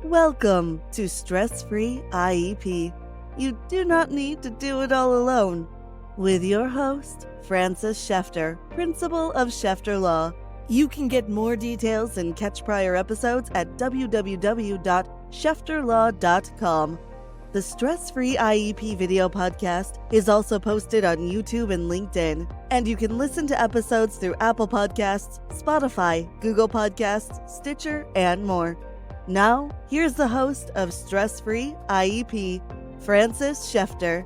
Welcome to Stress-Free IEP. You do not need to do it all alone. With your host, Francis Shefter, Principal of Shefter Law. You can get more details and catch prior episodes at www.shefterlaw.com. The Stress-Free IEP video podcast is also posted on YouTube and LinkedIn, and you can listen to episodes through Apple Podcasts, Spotify, Google Podcasts, Stitcher, and more. Now, here's the host of Stress-Free IEP, Francis Shefter.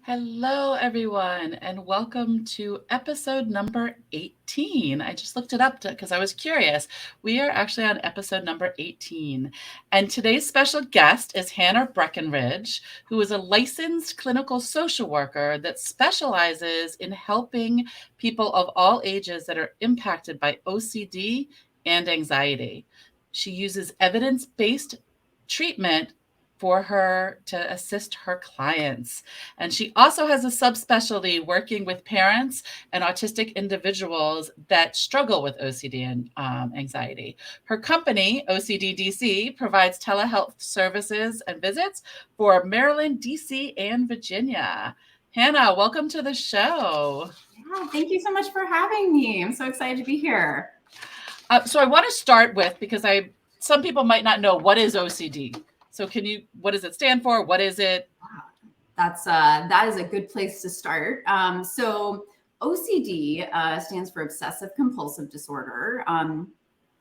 Hello, everyone, and welcome to episode number 18. I just looked it up because I was curious. We are actually on episode number 18. And today's special guest is Hannah Breckenridge, who is a licensed clinical social worker that specializes in helping people of all ages that are impacted by OCD and anxiety. She uses evidence-based treatment for her to assist her clients. And she also has a subspecialty working with parents and autistic individuals that struggle with OCD and anxiety. Her company, OCD DC, provides telehealth services and visits for Maryland, DC, and Virginia. Hannah, welcome to the show. Yeah, thank you so much for having me. I'm so excited to be here. So I want to start with, because some people might not know, what is OCD? So what does it stand for? What is it? That is a good place to start. So OCD stands for obsessive compulsive disorder. I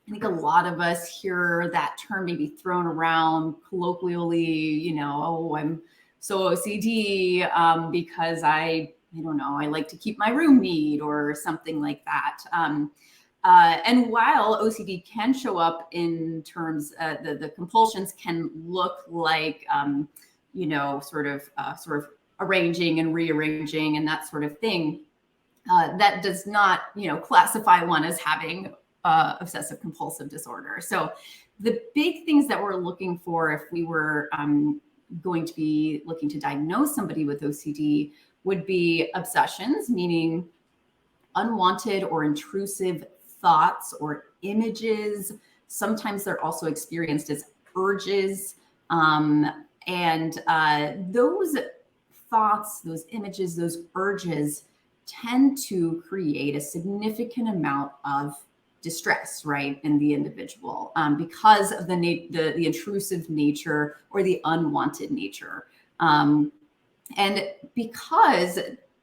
think a lot of us hear that term maybe thrown around colloquially, I'm so OCD because I like to keep my room neat or something like that. And while OCD can show up in terms, the compulsions can look like, sort of arranging and rearranging and that sort of thing. That does not, classify one as having obsessive compulsive disorder. So the big things that we're looking for if we were going to be looking to diagnose somebody with OCD would be obsessions, meaning unwanted or intrusive thoughts or images. Sometimes they're also experienced as urges. And those thoughts, those images, those urges tend to create a significant amount of distress, right, in the individual because of the intrusive nature or the unwanted nature. And because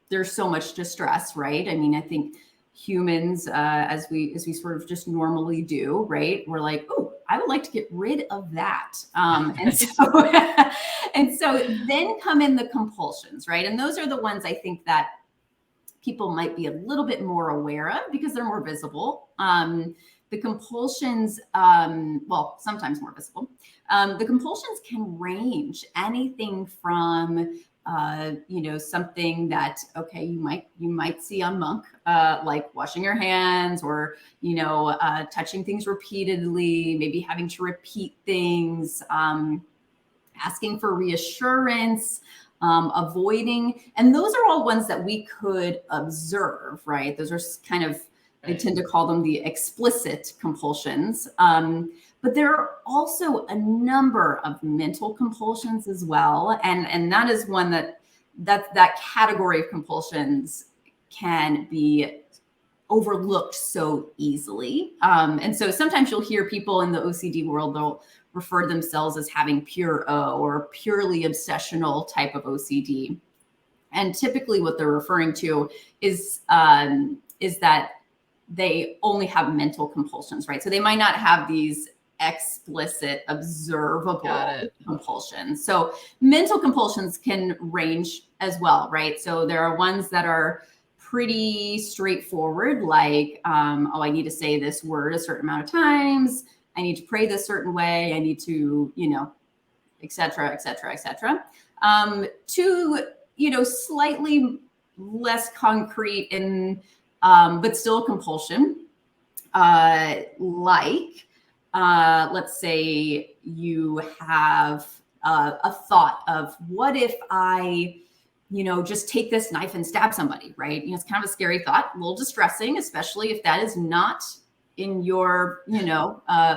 there's so much distress, right? I mean, I think humans, as we sort of just normally do, right? We're like, oh, I would like to get rid of that. And so then come in the compulsions, right? And those are the ones I think that people might be a little bit more aware of because they're more visible. The compulsions, sometimes more visible. The compulsions can range anything from something that, okay, you might see on Monk, like washing your hands or, touching things repeatedly, maybe having to repeat things, asking for reassurance, avoiding. And those are all ones that we could observe, right? Those are kind of, I tend to call them the explicit compulsions. But there are also a number of mental compulsions as well. And that is one that category of compulsions can be overlooked so easily. And so sometimes you'll hear people in the OCD world, they'll refer to themselves as having pure O or purely obsessional type of OCD. And typically what they're referring to is that they only have mental compulsions, right? So they might not have these explicit, observable compulsions. So mental compulsions can range as well, right? So there are ones that are pretty straightforward, like, I need to say this word a certain amount of times. I need to pray this certain way. I need to, et cetera, et cetera, et cetera. To, slightly less concrete but still a compulsion, like, let's say you have a thought of, what if I, just take this knife and stab somebody, right? It's kind of a scary thought, a little distressing, especially if that is not in your,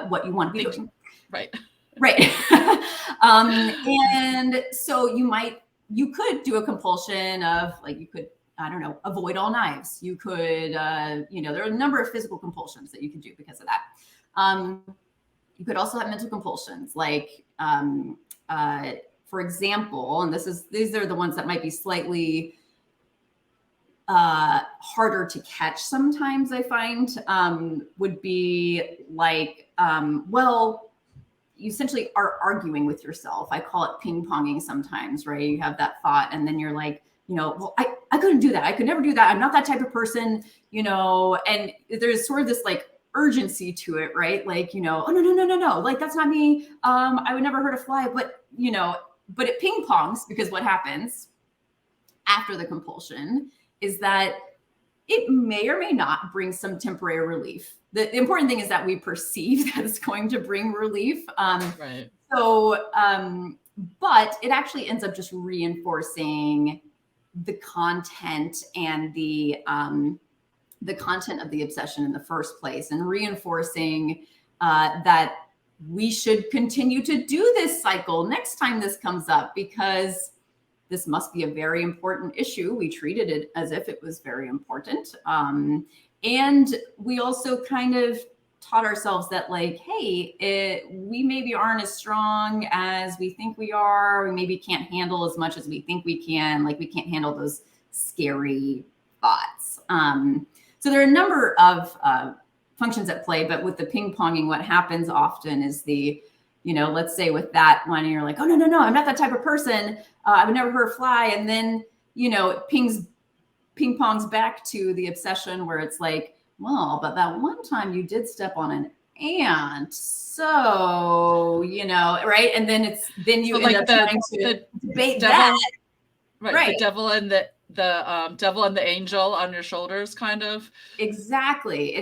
what you want to be doing. Right. Right. And so you could do a compulsion of like, you could, I don't know, avoid all knives. You could, there are a number of physical compulsions that you can do because of that. You could also have mental compulsions, like, for example, and these are the ones that might be slightly harder to catch sometimes, I find, would be like, well, you essentially are arguing with yourself. I call it ping-ponging sometimes, right? You have that thought and then you're like, well, I couldn't do that. I could never do that. I'm not that type of person, and there's sort of this like urgency to it, right? Like, oh, no. Like, that's not me. I would never hurt a fly, but it ping-pongs, because what happens after the compulsion is that it may or may not bring some temporary relief. The important thing is that we perceive that it's going to bring relief. Right. So, but it actually ends up just reinforcing the content and the content of the obsession in the first place, and reinforcing that we should continue to do this cycle next time this comes up, because this must be a very important issue. We treated it as if it was very important. And we also kind of taught ourselves that, like, hey, we maybe aren't as strong as we think we are. We maybe can't handle as much as we think we can. Like, we can't handle those scary thoughts. So there are a number of functions at play, but with the ping-ponging, what happens often is let's say with that one, you're like, oh, no, I'm not that type of person. I would never hurt a fly. And then, it ping-pongs back to the obsession where it's like, well, but that one time you did step on an ant. So, right. And then you end up trying to debate that. Right. The devil and the devil and the angel on your shoulders, kind of. Exactly.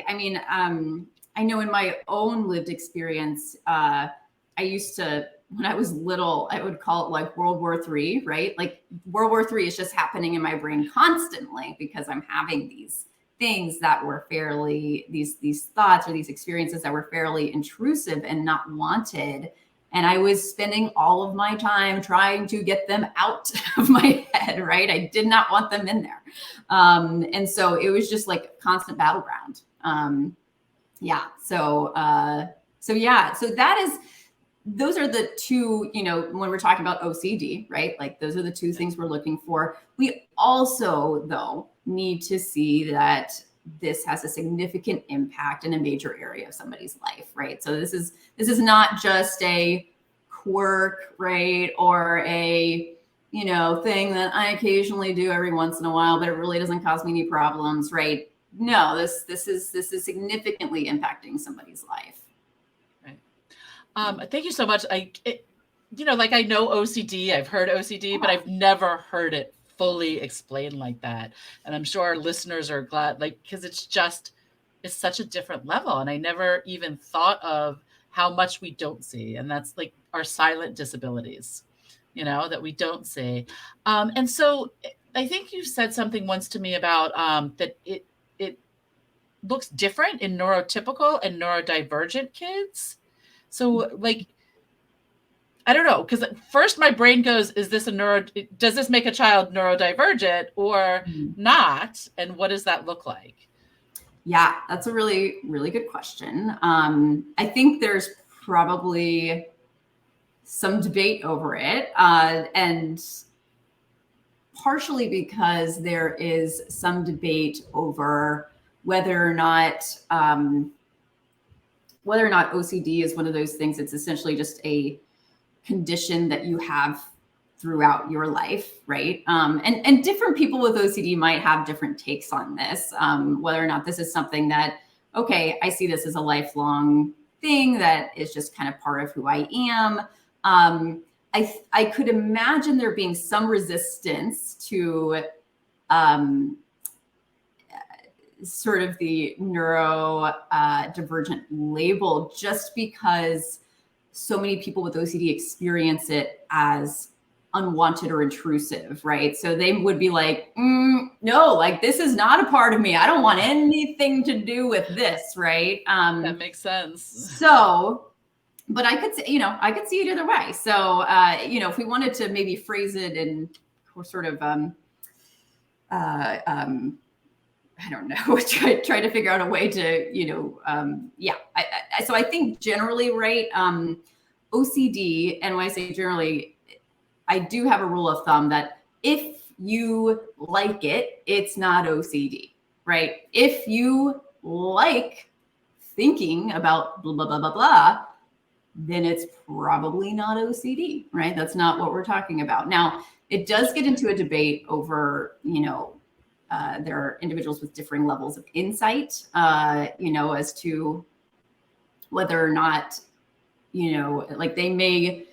I mean, I know in my own lived experience, I used to, when I was little, I would call it like World War III, right? Like World War III is just happening in my brain constantly because I'm having these things that were fairly, these thoughts or these experiences that were fairly intrusive and not wanted. And I was spending all of my time trying to get them out of my head, right? I did not want them in there. And so it was just like a constant battleground. So those are the two, when we're talking about OCD, right? Like those are the two things we're looking for. We also, though, need to see that this has a significant impact in a major area of somebody's life, right? So this is not just a quirk, right? Or a, thing that I occasionally do every once in a while, but it really doesn't cause me any problems, right? No, this is significantly impacting somebody's life. Right. Thank you so much. I know OCD, I've heard OCD, but I've never heard it fully explained like that. And I'm sure our listeners are glad, because it's such a different level. And I never even thought of how much we don't see. And that's like our silent disabilities, that we don't see. And so I think you said something once to me about that it looks different in neurotypical and neurodivergent kids. So I don't know, because first my brain goes, does this make a child neurodivergent or not? And what does that look like? Yeah, that's a really, really good question. I think there's probably some debate over it. And partially because there is some debate over whether or not OCD is one of those things that's essentially just a condition that you have throughout your life, right? And different people with OCD might have different takes on this, whether or not this is something that, okay, I see this as a lifelong thing that is just kind of part of who I am. I could imagine there being some resistance to sort of the neurodivergent label, just because so many people with OCD experience it as unwanted or intrusive, right? So they would be like, no, like this is not a part of me. I don't want anything to do with this, right? That makes sense. So, but I could say, I could see it either way. So, if we wanted to maybe phrase it in sort of, I don't know, try to figure out a way to, so I think generally, right, OCD, and when I say generally, I do have a rule of thumb that if you like it, it's not OCD, right? If you like thinking about blah, blah, blah, blah, blah, then it's probably not OCD, right? That's not what we're talking about. Now, it does get into a debate over, there are individuals with differing levels of insight, as to whether or not, like they may,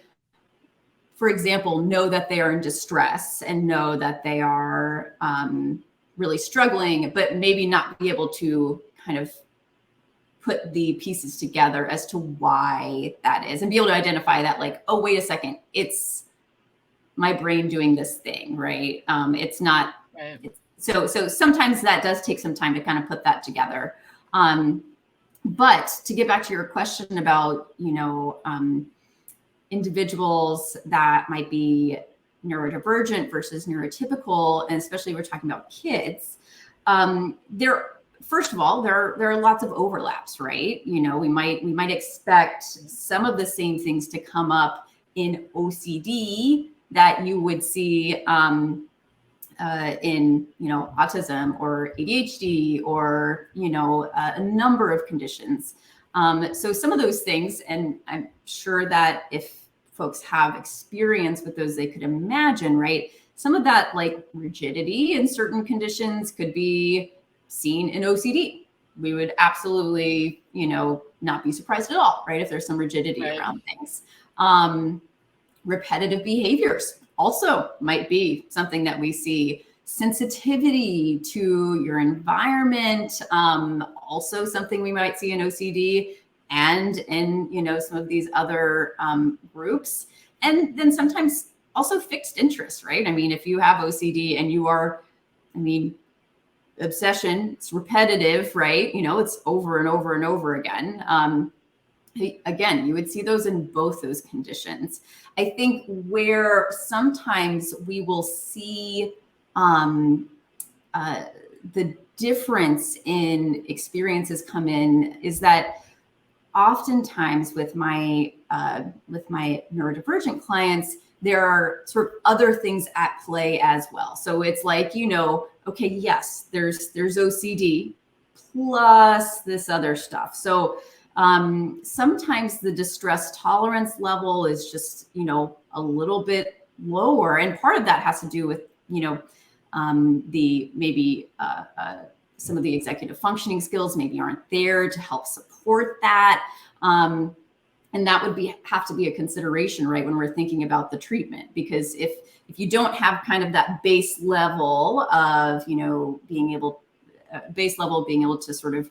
for example, know that they are in distress and know that they are really struggling, but maybe not be able to kind of put the pieces together as to why that is, and be able to identify that, like, oh, wait a second, it's my brain doing this thing, right? It's not. Right. So sometimes that does take some time to kind of put that together. But to get back to your question about, individuals that might be neurodivergent versus neurotypical, and especially we're talking about kids, first of all, there are lots of overlaps, right? We might expect some of the same things to come up in OCD that you would see in autism or ADHD or a number of conditions. So some of those things, and I'm sure that if folks have experience with those, they could imagine, right? Some of that, like rigidity in certain conditions, could be seen in OCD. We would absolutely, not be surprised at all, right? If there's some rigidity around things. Repetitive behaviors also might be something that we see. Sensitivity to your environment, also something we might see in OCD and in, some of these other groups. And then sometimes also fixed interest, right? I mean, if you have OCD and you are, obsession, it's repetitive, right? It's over and over and over again. Again, you would see those in both those conditions. I think where sometimes we will see the difference in experiences come in is that oftentimes with my neurodivergent clients, there are sort of other things at play as well. So it's like, okay, yes, there's OCD plus this other stuff. So sometimes the distress tolerance level is just, a little bit lower. And part of that has to do with, the maybe some of the executive functioning skills maybe aren't there to help support that. And that would have to be a consideration, right, when we're thinking about the treatment, because if you don't have kind of that base level of, being able to sort of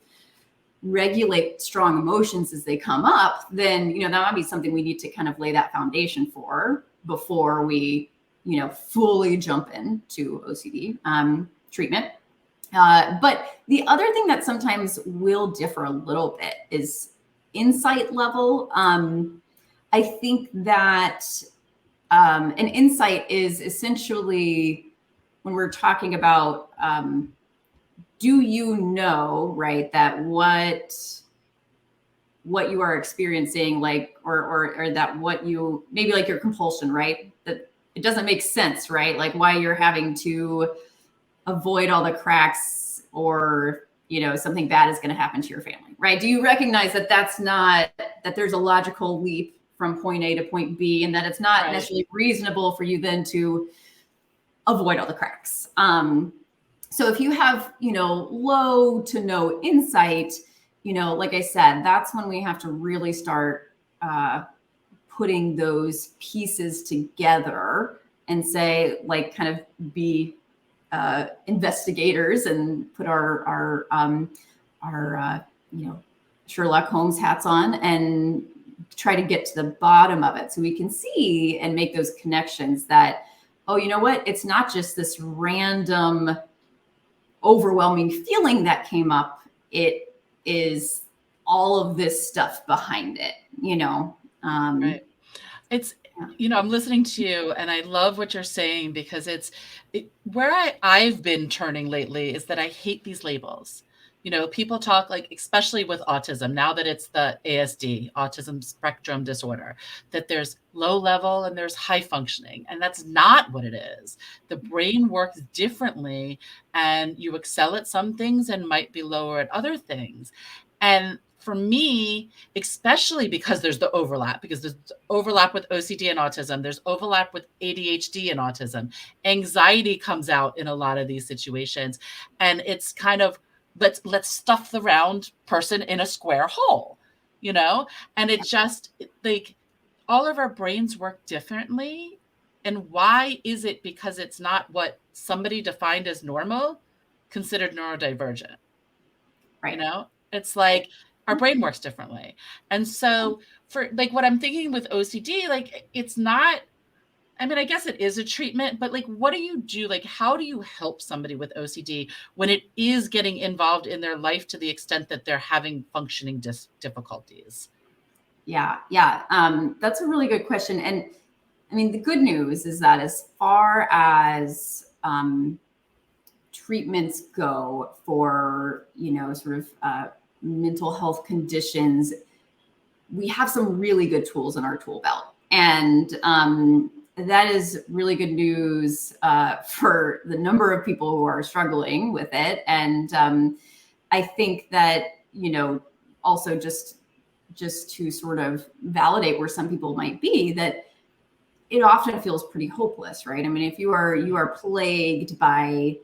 regulate strong emotions as they come up, then, that might be something we need to kind of lay that foundation for before we, fully jump into OCD treatment. But the other thing that sometimes will differ a little bit is insight level. I think that an insight is essentially when we're talking about, do you know, right, that what you are experiencing, like, or that what you, maybe like your compulsion, right, that it doesn't make sense, right? Like why you're having to avoid all the cracks, or, something bad is going to happen to your family, right? Do you recognize that that there's a logical leap from point A to point B, and that it's not necessarily reasonable for you then to avoid all the cracks? So if you have, low to no insight, like I said, that's when we have to really start putting those pieces together and say, like, kind of be investigators and put our Sherlock Holmes hats on and try to get to the bottom of it so we can see and make those connections that, oh, you know what? It's not just this random overwhelming feeling that came up. It is all of this stuff behind it, Right. It's, I'm listening to you and I love what you're saying because where I've been turning lately is that I hate these labels. People talk like, especially with autism, now that it's the ASD, autism spectrum disorder, that there's low level and there's high functioning. And that's not what it is. The brain works differently and you excel at some things and might be lower at other things. And for me, especially because there's the overlap, because there's overlap with OCD and autism, there's overlap with ADHD and autism. Anxiety comes out in a lot of these situations. And it's kind of, let's stuff the round person in a square hole, and it just like all of our brains work differently. And why is it? Because it's not what somebody defined as normal considered neurodivergent. Right. It's like our brain works differently. And so for like what I'm thinking with OCD, like it's not, I guess it is a treatment, but like, what do you do? Like, how do you help somebody with OCD when it is getting involved in their life to the extent that they're having functioning difficulties? Yeah. That's a really good question. And the good news is that as far as treatments go for, sort of mental health conditions, we have some really good tools in our tool belt. And that is really good news for the number of people who are struggling with it. And I think that, also just to sort of validate where some people might be, that it often feels pretty hopeless, right? If you are plagued by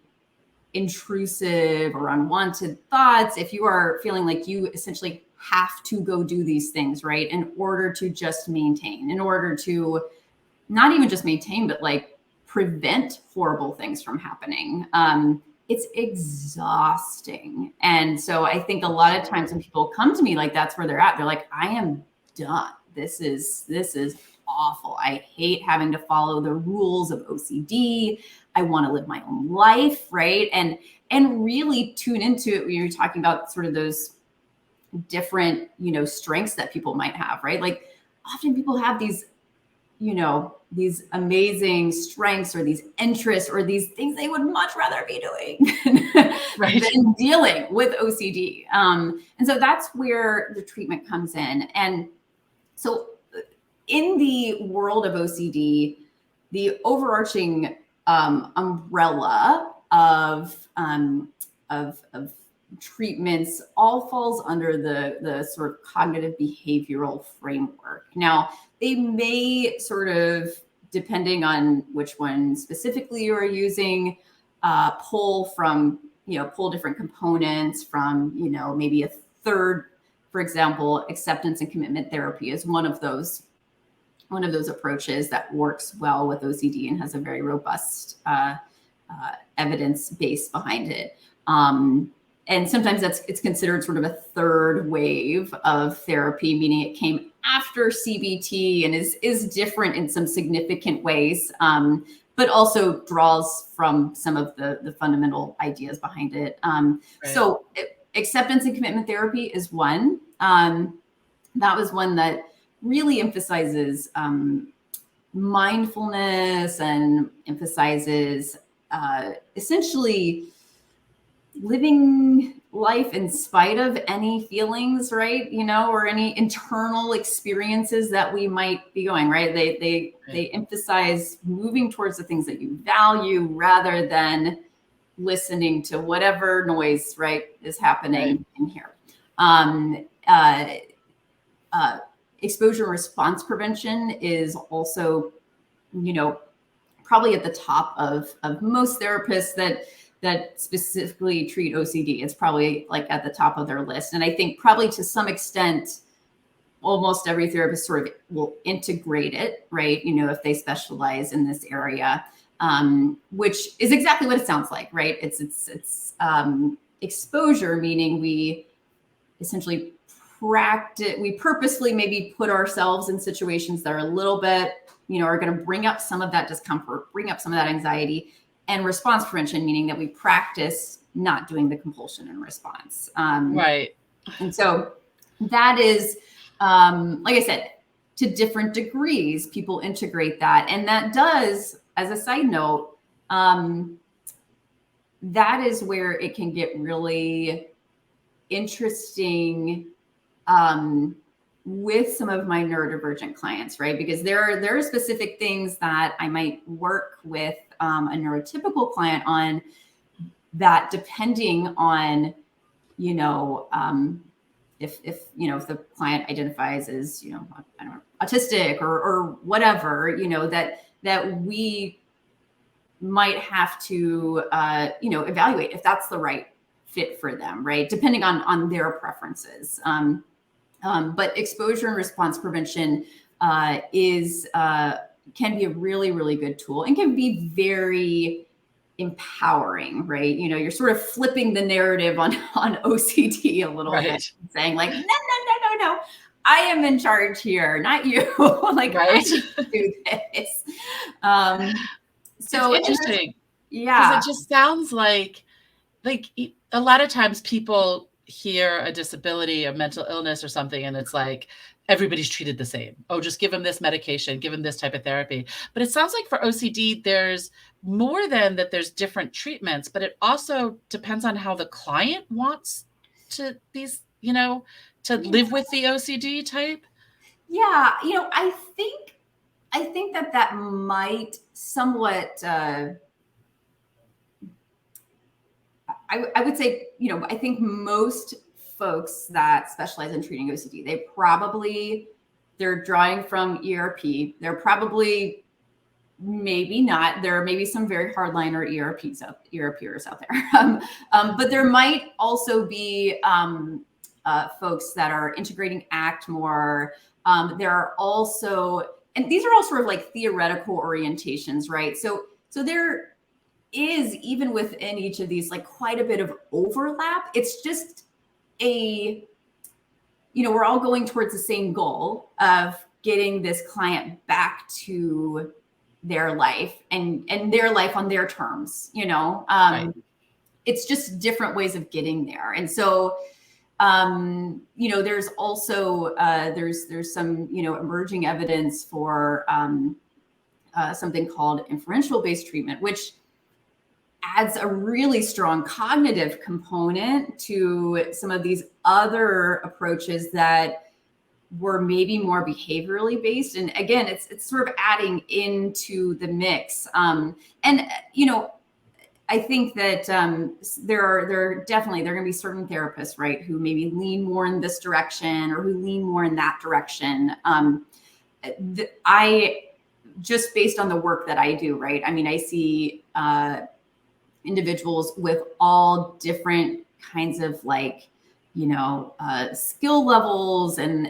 intrusive or unwanted thoughts, if you are feeling like you essentially have to go do these things, right, in order to just maintain, in order to not even just maintain, but like prevent horrible things from happening. It's exhausting. And so I think a lot of times when people come to me, like that's where they're at. They're like, I am done. This is awful. I hate having to follow the rules of OCD. I want to live my own life, right? And really tune into it when you're talking about sort of those different, strengths that people might have, right? Like often people have these, these amazing strengths or these interests or these things they would much rather be doing Right. than dealing with OCD. And so that's where the treatment comes in. And so in the world of OCD, the overarching umbrella of treatments all falls under the sort of cognitive behavioral framework. Now, they may sort of, depending on which one specifically you are using, pull different components from, maybe a third. For example, acceptance and commitment therapy is one of those approaches that works well with OCD and has a very robust evidence base behind it. And sometimes it's considered sort of a third wave of therapy, meaning it came after CBT and is different in some significant ways, but also draws from some of the fundamental ideas behind it. Right. So acceptance and commitment therapy is one. That was one that really emphasizes mindfulness and emphasizes essentially living life in spite of any feelings, right? Or any internal experiences that we might be going, right? They emphasize moving towards the things that you value rather than listening to whatever noise, right, is happening in here. Exposure and response prevention is also, probably at the top of most therapists that specifically treat OCD. It's probably like at the top of their list. And I think probably to some extent, almost every therapist sort of will integrate it, right? If they specialize in this area, which is exactly what it sounds like, right? It's exposure, meaning we essentially we purposely maybe put ourselves in situations that are a little bit, are going to bring up some of that discomfort, bring up some of that anxiety, and response prevention, meaning that we practice not doing the compulsion and response. Right. And so that is, like I said, to different degrees, people integrate that. And that does, as a side note, that is where it can get really interesting with some of my neurodivergent clients, right? Because there are specific things that I might work with a neurotypical client on that, depending on, if the client identifies as, I don't know, autistic or whatever, that we might have to, evaluate if that's the right fit for them, right? Depending on their preferences. But exposure and response prevention can be a really, really good tool, and can be very empowering, right? You're sort of flipping the narrative on OCD a little bit, saying like, no, I am in charge here, not you. Like, I need to do this. So it's interesting. Yeah. Because it just sounds like a lot of times people hear a disability, a mental illness or something, and it's like everybody's treated the same. Oh, just give them this medication, give them this type of therapy. But it sounds like for OCD, there's more than that, there's different treatments, but it also depends on how the client wants to to live with the OCD type. Yeah. I think that might somewhat, I would say, I think most folks that specialize in treating OCD, they're drawing from ERP. They're probably, maybe not. There may be some very hardliner ERPers out there. But there might also be folks that are integrating ACT more. There are also, and these are all sort of like theoretical orientations, right? So there is, even within each of these, like quite a bit of overlap. It's just we're all going towards the same goal of getting this client back to their life and their life on their terms, Right. It's just different ways of getting there. And so, there's also, there's some, emerging evidence for something called inferential based treatment, which adds a really strong cognitive component to some of these other approaches that were maybe more behaviorally based. And again, it's sort of adding into the mix. I think that there are going to be certain therapists, right, who maybe lean more in this direction or who lean more in that direction. I just, based on the work that I do, right? I mean, I see individuals with all different kinds of skill levels and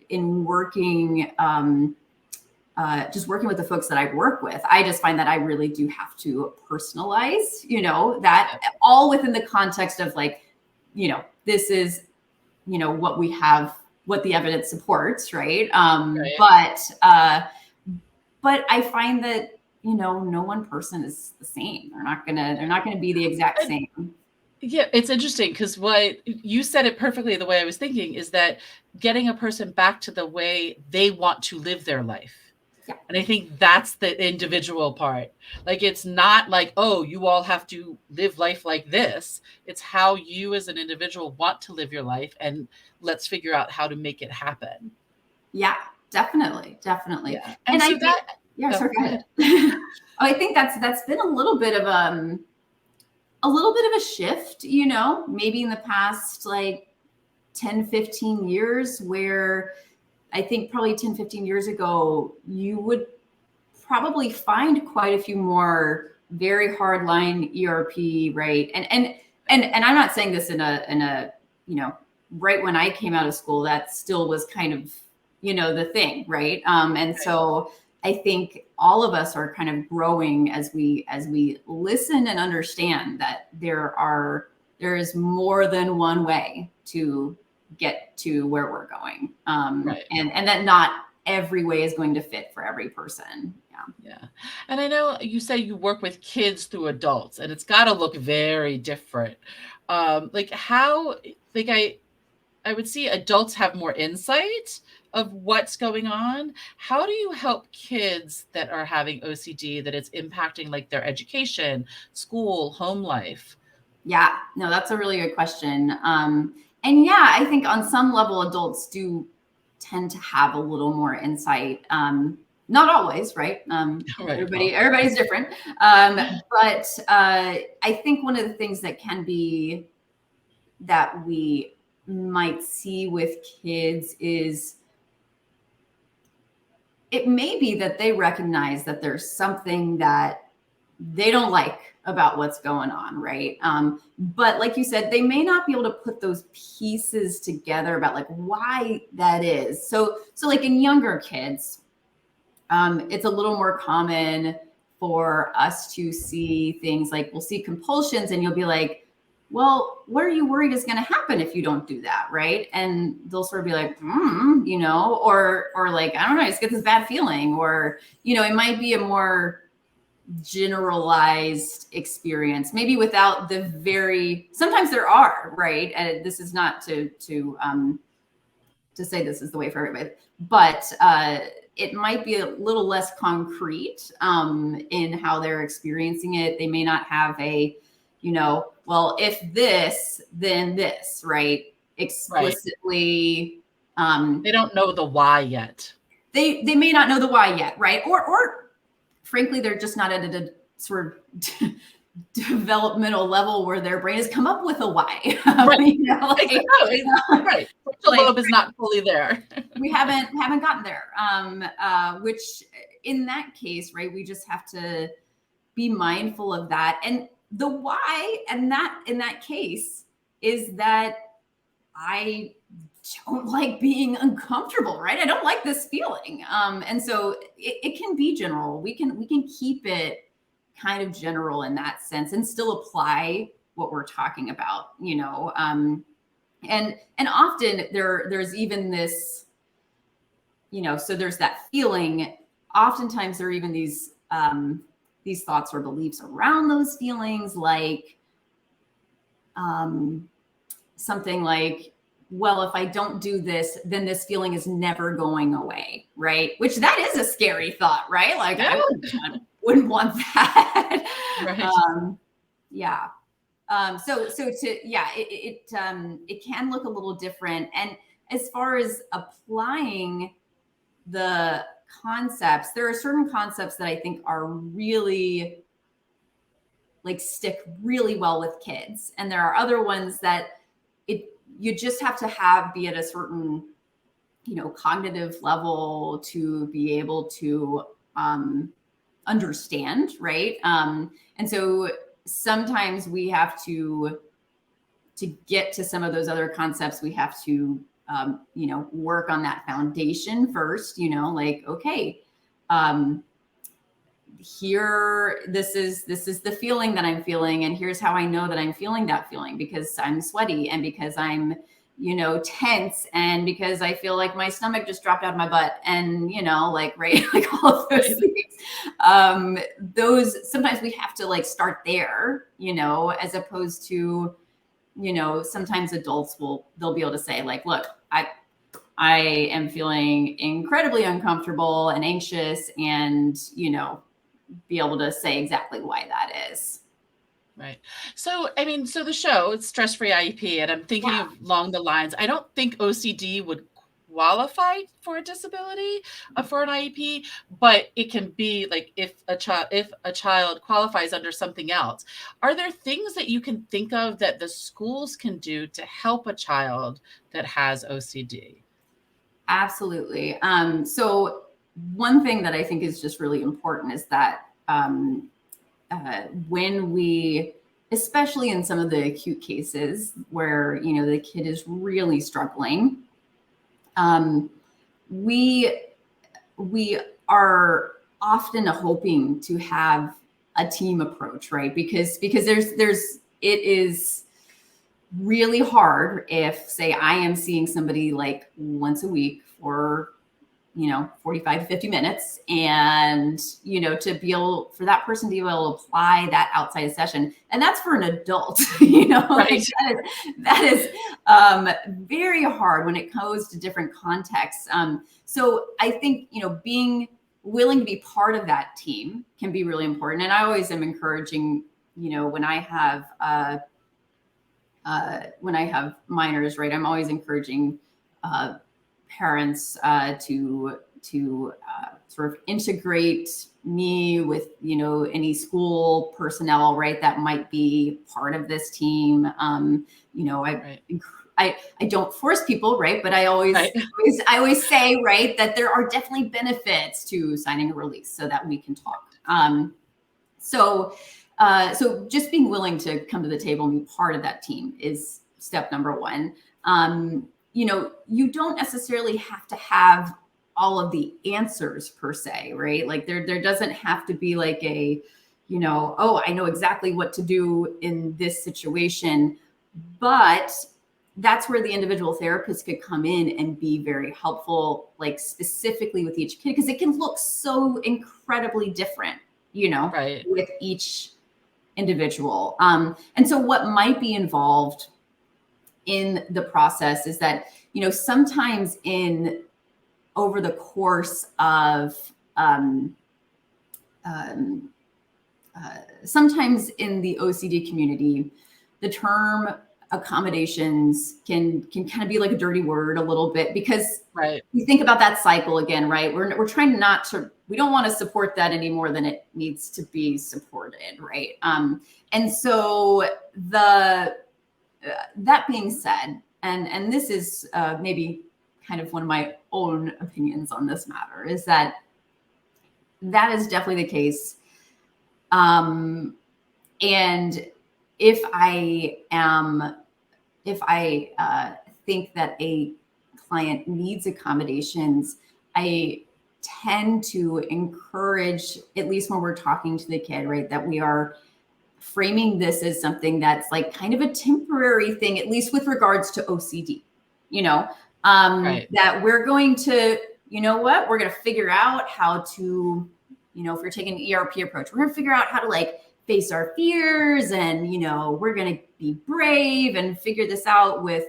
in working, just working with the folks that I work with. I just find that I really do have to personalize, that all within the context of this is, what we have, what the evidence supports. Right. Right. But I find that, no one person is the same. They're not gonna be the exact same. Yeah, it's interesting because what you said it perfectly. The way I was thinking is that getting a person back to the way they want to live their life. Yeah. And I think that's the individual part. Like, it's not like, oh, you all have to live life like this. It's how you as an individual want to live your life, and let's figure out how to make it happen. Yeah, definitely. Yeah. And so sorry, go ahead. I think that's been a little bit of a shift, maybe in the past 10, 15 years, where I think probably 10, 15 years ago, you would probably find quite a few more very hardline ERP, right? And I'm not saying this in a right when I came out of school, that still was kind of, the thing, right? So I think all of us are kind of growing as we listen and understand that there is more than one way to get to where we're going. Right. And that not every way is going to fit for every person. Yeah. And I know you say you work with kids through adults, and it's got to look very different. Like how, like I would see adults have more insight of what's going on. How do you help kids that are having OCD that it's impacting like their education, school, home life? Yeah, no, that's a really good question. And yeah, I think on some level, adults do tend to have a little more insight. Not always, right? Right. Well, Everybody's different. But I think one of the things that can be that we might see with kids is it may be that they recognize that there's something that they don't like about what's going on, right? But like you said, they may not be able to put those pieces together about like why that is. So like in younger kids, it's a little more common for us to see things like we'll see compulsions and you'll be like, well, what are you worried is going to happen if you don't do that, right? And they'll sort of be like, you know, or like, I don't know, I just get this bad feeling, or, you know, it might be a more generalized experience, maybe without the very, sometimes there are, right? And this is not to say this is the way for everybody, but it might be a little less concrete in how they're experiencing it. They may not have a, you know, well, if this, then this, right? Explicitly. they don't know the why yet. They may not know the why yet, right? Or frankly, they're just not at a sort of developmental level where their brain has come up with a why. Right. You know, like, right. The lobe is not fully there. We haven't gotten there. Which in that case, right, we just have to be mindful of that. And the why, and that in that case is that I don't like being uncomfortable, right? I don't like this feeling. And so it can be general. We can keep it kind of general in that sense and still apply what we're talking about, you know. And often there's even this, you know, so there's that feeling. Oftentimes there are even these thoughts or beliefs around those feelings, like something like, well, if I don't do this, then this feeling is never going away, right? Which that is a scary thought, right? Like, yeah. I wouldn't want that. Right. Yeah. It can look a little different. And as far as applying the concepts, there are certain concepts that I think are really like stick really well with kids. And there are other ones that you just have to be at a certain, you know, cognitive level to be able to understand, right? And so sometimes we have to get to some of those other concepts, we have to you know, work on that foundation first, you know, like, okay, here, this is the feeling that I'm feeling. And here's how I know that I'm feeling that feeling, because I'm sweaty and because I'm, you know, tense and because I feel like my stomach just dropped out of my butt and, you know, like, right, like all of those things. Those, sometimes we have to like start there, you know, as opposed to, you know, sometimes adults they'll be able to say like, look, I am feeling incredibly uncomfortable and anxious, and, you know, be able to say exactly why that is. Right. So, I mean, so the show, it's Stress-Free IEP, and I'm thinking along the lines, I don't think OCD would qualify for a disability for an IEP, but it can be like if a child qualifies under something else. Are there things that you can think of that the schools can do to help a child that has OCD? Absolutely. So one thing that I think is just really important is that when we, especially in some of the acute cases where, you know, the kid is really struggling, we are often hoping to have a team approach, right? Because really hard if, say, I am seeing somebody like once a week for 45 to 50 minutes. And, to be able for that person to be able to apply that outside session. And that's for an adult, Right. that is very hard when it goes to different contexts. So I think, being willing to be part of that team can be really important. And I always am encouraging, when I have minors, right, I'm always encouraging parents to sort of integrate me with any school personnel, right, that might be part of this team. I don't force people, right, but I always say, right, that there are definitely benefits to signing a release so that we can talk. So just being willing to come to the table and be part of that team is step number one. You don't necessarily have to have all of the answers per se, right? Like there doesn't have to be like a, oh, I know exactly what to do in this situation, but that's where the individual therapist could come in and be very helpful, like specifically with each kid, because it can look so incredibly different, Right. with each individual. And so what might be involved in the process is that, sometimes over the course of, sometimes in the OCD community, the term accommodations can kind of be like a dirty word a little bit, because we think about that cycle again, right? We're trying not to, we don't want to support that any more than it needs to be supported, right? And so that being said, and this is maybe kind of one of my own opinions on this matter, is that is definitely the case. And if I think that a client needs accommodations, I tend to encourage, at least when we're talking to the kid, right, that we are framing this as something that's like kind of a temporary thing, at least with regards to OCD, that we're going to, we're going to figure out how to, if you're taking an ERP approach, we're going to figure out how to like face our fears, and, we're going to be brave and figure this out with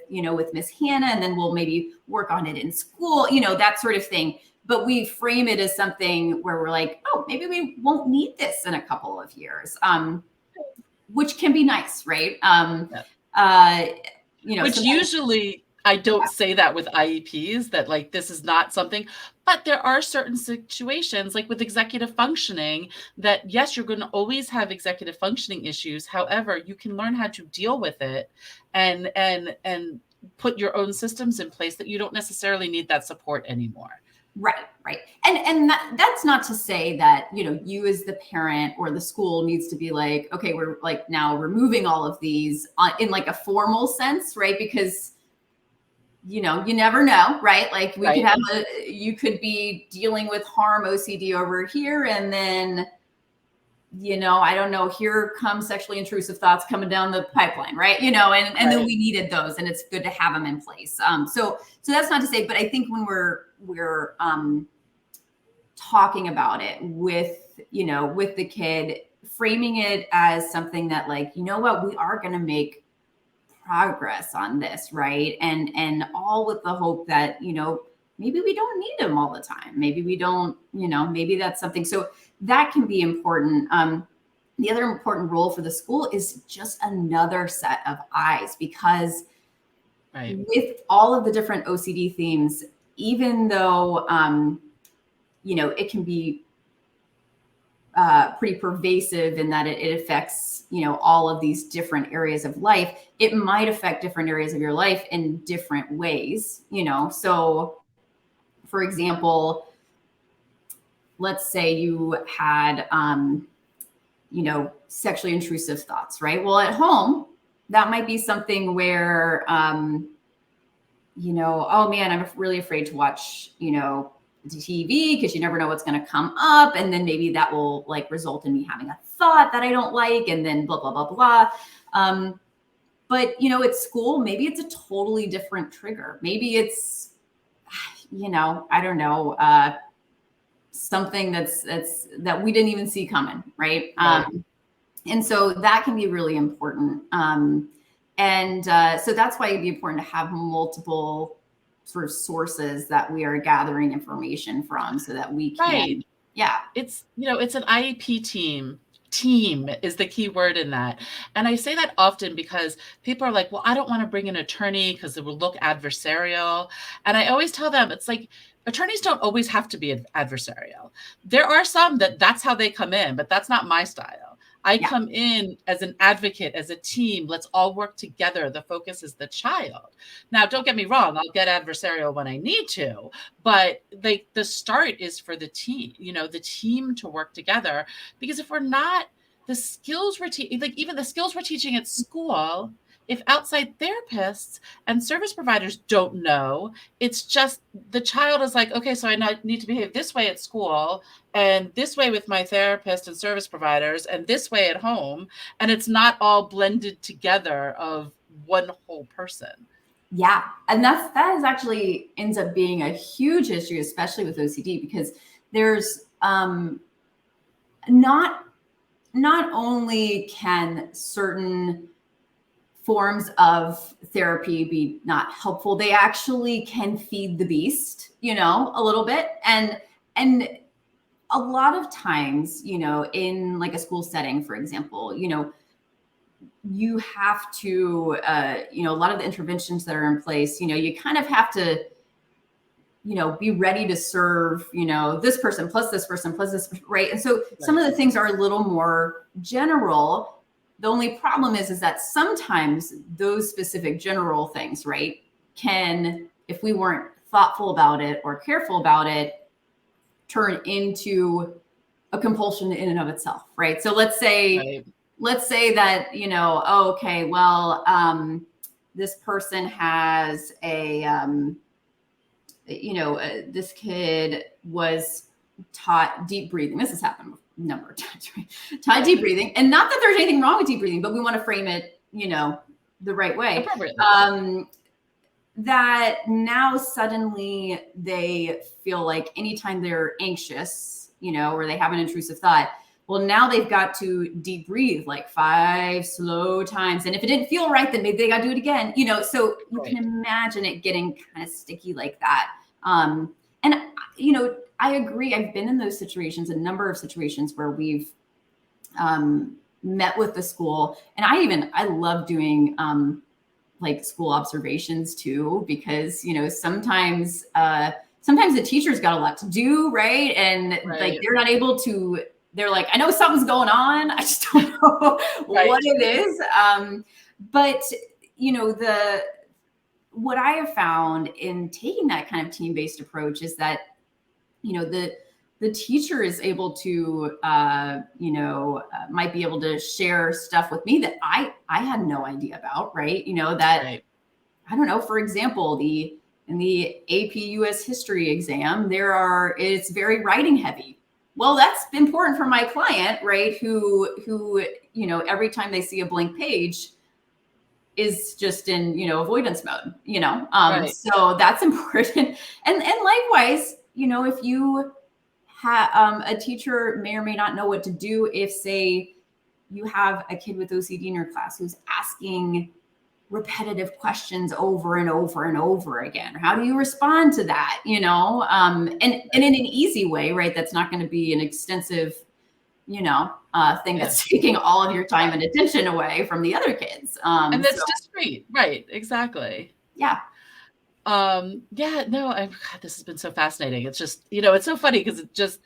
Miss Hannah, and then we'll maybe work on it in school, that sort of thing. But we frame it as something where we're like, oh, maybe we won't need this in a couple of years, which can be nice, right? Which usually I don't say that with IEPs, that like this is not something, but there are certain situations like with executive functioning that, yes, you're going to always have executive functioning issues. However, you can learn how to deal with it and put your own systems in place that you don't necessarily need that support anymore. Right. And that's not to say that, you as the parent or the school needs to be like, okay, we're like now removing all of these in like a formal sense, right? Because, you never know, right? Like we could have you could be dealing with harm OCD over here, and then, I don't know, here comes sexually intrusive thoughts coming down the pipeline, right? And then we needed those, and it's good to have them in place. So that's not to say, but I think when we're talking about it with the kid, framing it as something that like, what, we are going to make progress on this, right? And all with the hope that, maybe we don't need them all the time. Maybe we don't, maybe that's something. So that can be important. The other important role for the school is just another set of eyes, because with all of the different OCD themes, even though, it can be pretty pervasive in that it affects, all of these different areas of life, it might affect different areas of your life in different ways, So for example, let's say you had, sexually intrusive thoughts, right? Well, at home, that might be something where, oh man, I'm really afraid to watch, TV, because you never know what's going to come up. And then maybe that will like result in me having a thought that I don't like, and then blah, blah, blah, blah. But, you know, at school, maybe it's a totally different trigger. Maybe it's, you know, I don't know, something that we didn't even see coming, right? Right. And so that can be really important. So that's why it'd be important to have multiple sort of sources that we are gathering information from so that we can, Right. yeah. It's, you know, it's an IEP team. Team is the key word in that. And I say that often because people are like, well, I don't want to bring an attorney because it will look adversarial. And I always tell them, it's like, attorneys don't always have to be adversarial. There are some that's how they come in, but that's not my style. I Yeah. come in as an advocate, as a team. Let's all work together. The focus is the child. Now, don't get me wrong. I'll get adversarial when I need to, but the start is for the team, you know, the team to work together. Because if we're not, the skills we're teaching, like even the skills we're teaching at school, if outside therapists and service providers don't know, it's just the child is like, okay, so I need to behave this way at school and this way with my therapist and service providers and this way at home. And it's not all blended together of one whole person. Yeah. And that is actually ends up being a huge issue, especially with OCD, because there's not only can certain forms of therapy be not helpful, they actually can feed the beast, you know, a little bit. And a lot of times, you know, in like a school setting, for example, you know, you have to, you know, a lot of the interventions that are in place, you know, you kind of have to, you know, be ready to serve, you know, this person plus this person plus this, right? And so some of the things are a little more general. The only problem is that sometimes those specific general things, right, can, if we weren't thoughtful about it or careful about it, turn into a compulsion in and of itself, right? So let's say that, you know, oh, okay, well, this person has a, you know, this kid was taught deep breathing. This has happened a number of times, right? Taught deep breathing. And not that there's anything wrong with deep breathing, but we want to frame it, you know, the right way. That now suddenly they feel like anytime they're anxious, you know, or they have an intrusive thought, well, now they've got to deep breathe like 5 slow times. And if it didn't feel right, then maybe they got to do it again, you know, so you can imagine it getting kind of sticky like that. And, you know, I agree. I've been in those situations, a number of situations where we've met with the school. And I love doing like school observations too, because, you know, sometimes the teacher's got a lot to do, right? And like they're not able to, they're like, I know something's going on, I just don't know what it is. But, you know, what I have found in taking that kind of team-based approach is that, you know, the teacher is able to, you know, might be able to share stuff with me that I had no idea about, right? You know, that, I don't know, for example, in the AP US history exam, it's very writing heavy. Well, that's important for my client, right? Who, you know, every time they see a blank page is just in, you know, avoidance mode, you know? So that's important. And likewise, you know, if you have a teacher may or may not know what to do if, say, you have a kid with OCD in your class who's asking repetitive questions over and over and over again. How do you respond to that? You know, and in an easy way, right? That's not going to be an extensive, you know, thing that's taking all of your time and attention away from the other kids. And that's discreet, right? Exactly. Yeah. God, this has been so fascinating. It's just, you know, it's so funny because it just,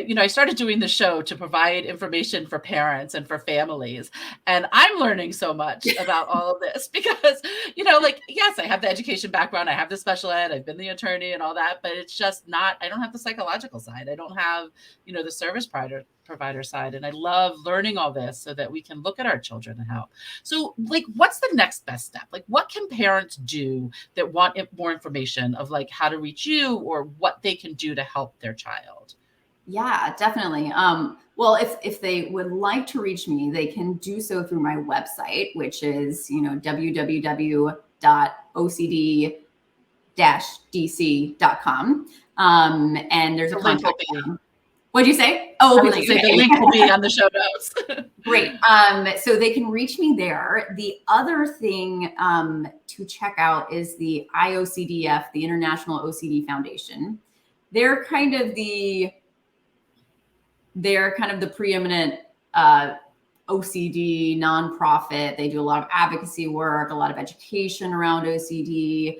you know, I started doing the show to provide information for parents and for families. And I'm learning so much about all of this because, you know, like, yes, I have the education background. I have the special ed. I've been the attorney and all that, but it's just not, I don't have the psychological side. I don't have, you know, the service provider side. And I love learning all this so that we can look at our children and help. So like, what's the next best step? Like, what can parents do that want more information of like how to reach you or what they can do to help their child? Yeah, definitely. Well, if they would like to reach me, they can do so through my website, which is, www.ocd-dc.com. And there's a The link will contact be. form. What'd you say? Oh, I was going to say the link will be on the show notes. Great. So they can reach me there. The other thing to check out is the IOCDF, the International OCD Foundation. They're kind of the preeminent OCD nonprofit. They do a lot of advocacy work, a lot of education around OCD.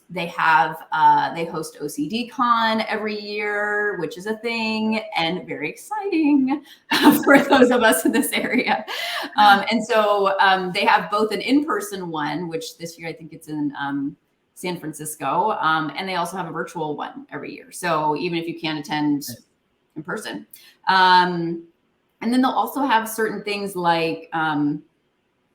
They host OCD Con every year, which is a thing and very exciting for those of us in this area. And so they have both an in-person one, which this year I think it's in San Francisco, and they also have a virtual one every year. So even if you can't attend in person, and then they'll also have certain things like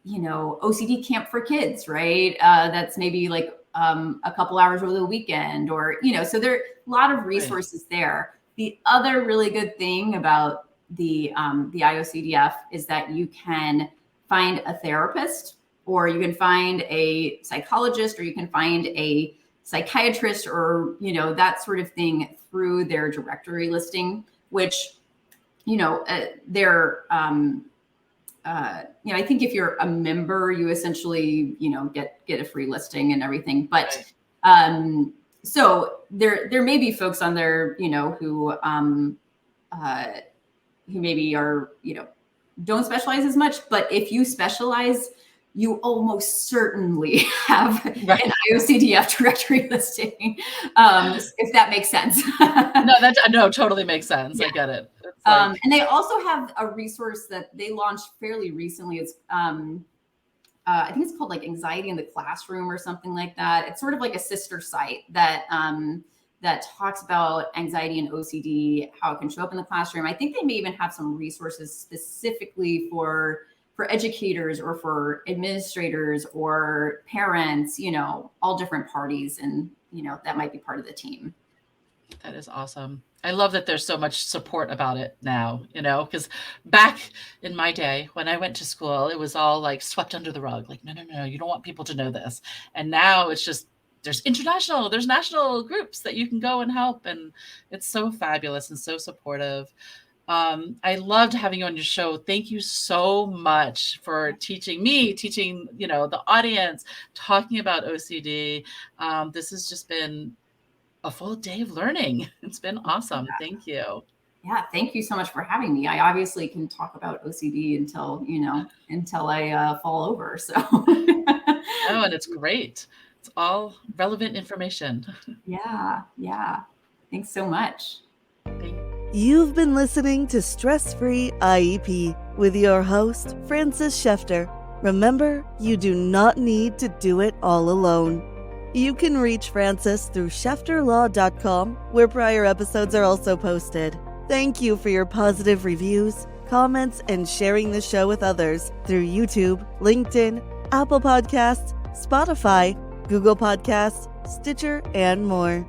OCD camp for kids, right? That's maybe like a couple hours over the weekend, or so there are a lot of resources there. The other really good thing about the IOCDF is that you can find a therapist, or you can find a psychologist, or you can find a psychiatrist, or that sort of thing through their directory listing, which they're I think if you're a member, you essentially get a free listing and everything. But so there may be folks on there who maybe are don't specialize as much. But if you specialize, you almost certainly have an IOCDF directory listing, if that makes sense. No, totally makes sense. Yeah. I get it. And they also have a resource that they launched fairly recently. It's I think it's called like Anxiety in the Classroom or something like that. It's sort of like a sister site that talks about anxiety and OCD, how it can show up in the classroom. I think they may even have some resources specifically for educators or for administrators or parents, all different parties, and that might be part of the team. That is awesome. I love that there's so much support about it now, because back in my day when I went to school, it was all like swept under the rug. Like, no, you don't want people to know this. And now it's just, there's national groups that you can go and help. And it's so fabulous and so supportive. I loved having you on your show. Thank you so much for teaching the audience, talking about OCD. This has just been a full day of learning. It's been awesome. Thank you. Yeah, thank you so much for having me. I obviously can talk about OCD until I fall over. So. Oh, and it's great. It's all relevant information. Yeah. Thanks so much. You've been listening to Stress-Free IEP with your host, Frances Shefter. Remember, you do not need to do it all alone. You can reach Frances through shefterlaw.com, where prior episodes are also posted. Thank you for your positive reviews, comments, and sharing the show with others through YouTube, LinkedIn, Apple Podcasts, Spotify, Google Podcasts, Stitcher, and more.